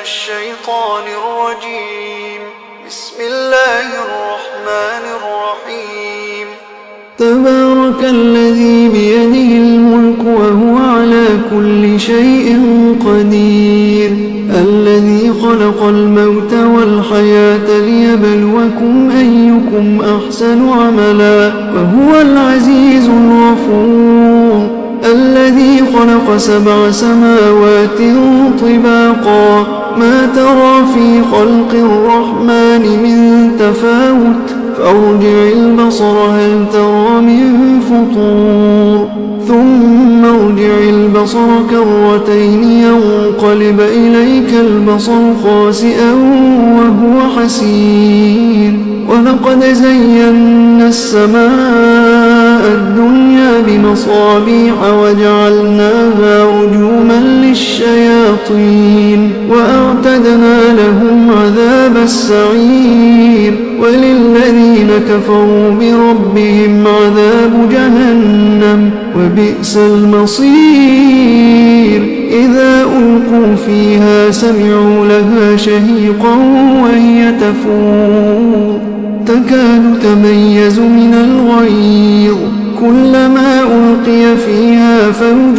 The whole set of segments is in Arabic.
الشيطان الرجيم. بسم الله الرحمن الرحيم. تبارك الذي بيده الملك وهو على كل شيء قدير، الذي خلق الموت والحياة ليبلوكم أيكم أحسن عملا وهو العزيز الغفور، الذي خلق 7 سماوات طباقا ما ترى في خلق الرحمن من تفاوت فارجع البصر هل ترى من فطور، ثم ارجع البصر كرتين ينقلب إليك البصر خاسئا وهو حسير، ولقد زينا السماء الدنيا بمصابيح وجعلناها رجوما للشياطين وأعتدنا لهم عذاب السعير، وللذين كفروا بربهم عذاب جهنم وبئس المصير. إذا ألقوا فيها سمعوا لها شهيقا وهي تفور تكاد تميز من الغيظ، كلما ألقي فيها فوج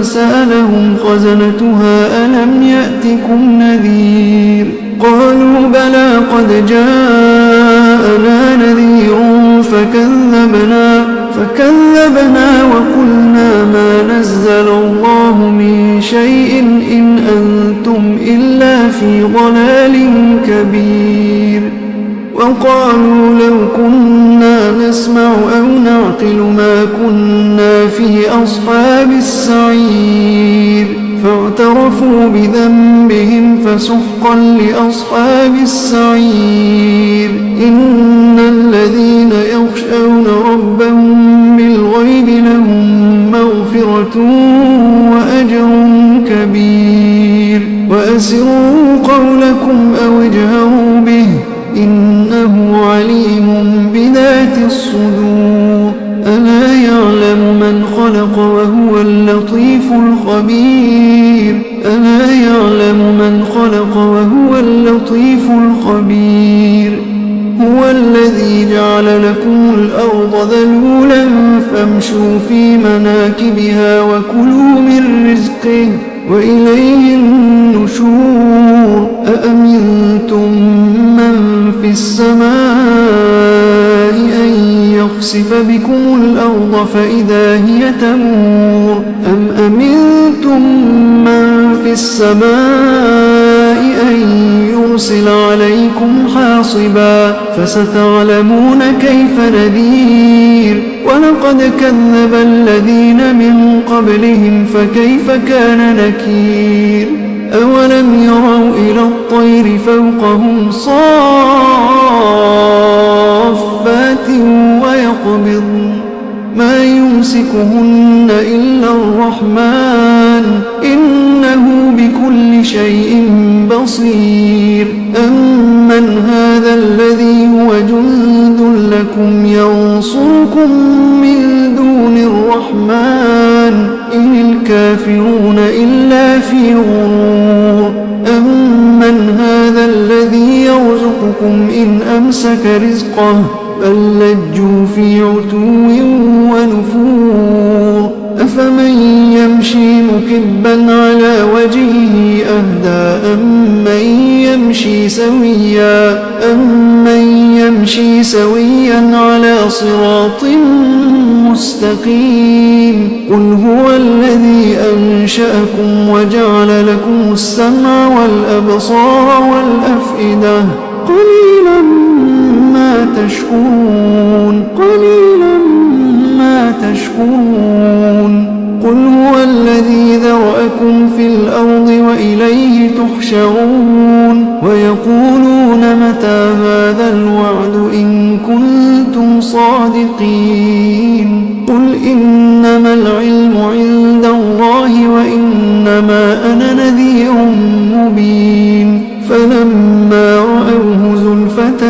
سألهم خزنتها ألم يأتكم نذير، قالوا بلى قد جاءنا نذير فكذبنا وقلنا ما نزل الله من شيء إن أنتم إلا في ضلال كبير، وقالوا لو كنا نسمع أو نعقل ما كنا في أصحاب السعير، فاعترفوا بذنبهم فسحقا لأصحاب السعير. إن الذين يخشون ربهم بالغيب لهم مغفرة وأجر كبير، وأسروا قولكم أو اجهروا به إنه عليم بذات الصدور. ألا يعلم من خلق وهو اللطيف الخبير، ألا يعلم من خلق وهو اللطيف الخبير. هو الذي جعل لكم الأرض ذلولا فامشوا في مناكبها وكلوا من رزقه وإليه النشور. أأمنتم من في السماء أن يخسف بكم الأرض فإذا هي تمور، أم أمنتم من في السماء أن يرسل عليكم حاصبا فستعلمون كيف نذير. ولقد كذب الذين من قبلهم فكيف كان نكير. أولم يروا إلى الطير فوقهم صافات ويقبضن ما يمسكهن إلا الرحمن إنه بكل شيء بصير. أمن هذا الذي هو جند لكم ينصركم من دون الرحمن إن الكافرون إلا في غرور. أمن هذا الذي يرزقكم إن أمسك رزقه بل لجوا في عتو ونفور. أفمن يمشي مكبا على وجهه أهدى أمن يمشي سويا على صراط مستقيم. قل هو الذي أنشأكم وجعل لكم السمع والأبصار والأفئدة قليلا ما تشكرون. قل هو الذي ذرأكم في الأرض وإليه تحشرون. ويقولون متى هذا الوعد إن كنتم صادقين. قل إنما العلم عند الله وإنما أنا نذير مبين. فلما رأوه زلفة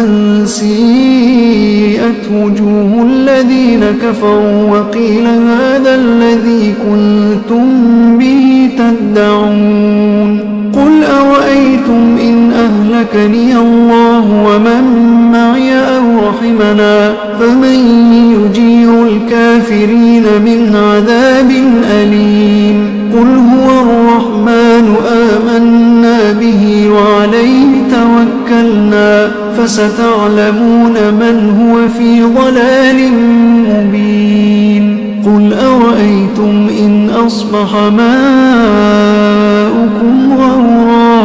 سيئت وجوه الذين كفروا وقيل هذا الذي كنتم به تدعون. قل أرأيتم أهلكني الله ومن معي أو رحمنا فمن يجير الكافرين من عذاب أليم قل هو الرحمن آمنا به وعليه توكلنا فستعلمون من هو في ضلال مبين قل أرأيتم إن أصبح ماؤكم غورا